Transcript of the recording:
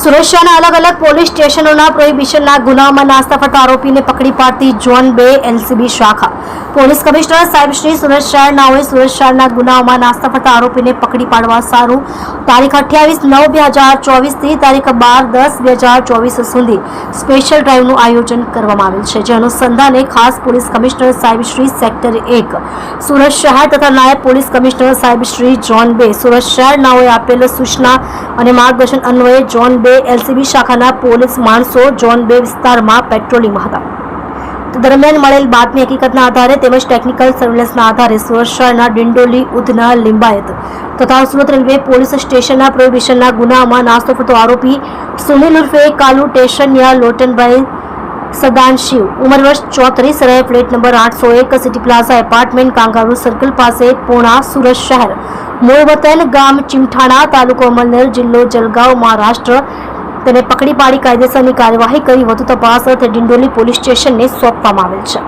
સુરત શહેરના અલગ અલગ પોલીસ સ્ટેશનોના પ્રોહિબિશનના ગુનામાં નાસ્તા ફરતા આરોપીને પકડી પાડતી ઝોન 2 એલસીબી શાખા પોલીસ કમિશનર સાહેબ શ્રી સુરત શહેરનાઓએ સુરત શહેરના ગુનાઓમાં નાસ્તા ફરતા આરોપીને પકડી પાડવા સારું તારીખ 28/9/2024 થી તારીખ 12/10/2024 સુધી સ્પેશિયલ ડ્રાઈવનું આયોજન કરવામાં આવેલ છે, જે અનુસંધાને ખાસ પોલીસ કમિશનર સાહેબ શ્રી સેક્ટર 1 સુરત શહેર તથા નાયબ પોલીસ કમિશનર સાહેબ શ્રી ઝોન 2 સુરત શહેરનાઓએ આપેલ સૂચના અને માર્ગદર્શન અન્વયે ઝોન 2 એલસીબી શાખાના પોલીસ માણસો ઝોન 2 વિસ્તારમાં પેટ્રોલિંગમાં હતા। દરમિયાન મળેલ બાતમી હકીકતના આધારે તેમજ ટેકનિકલ સર્વેલન્સના આધારે સુરત શહેરના ડિંડોલી, ઉધના, લિંબાયત તથા સુરત રેલવે પોલીસ સ્ટેશનના પ્રોહિબિશનના ગુનામાં નાસ્તો ફરતો આરોપી સુનિલ ઉર્ફે કાલુ ટેશનિયા લોટનભાઈ સદાનશિવ ઉંમર વર્ષ 34 રહે flat number 801 city plaza apartment kangaroo circle પાસે પૂર્ણા સુરત શહેર મૂળ વતન ગામ ચીમઠાણા તાલુકો અમલનેર જિલ્લો જલગાંવ મહારાષ્ટ્ર તેને પકડી પાડી કાયદેસરની કાર્યવાહી કરી વધુ તપાસ અર્થે ડિંડોલી પોલીસ સ્ટેશનને સોંપવામાં આવેલ છે।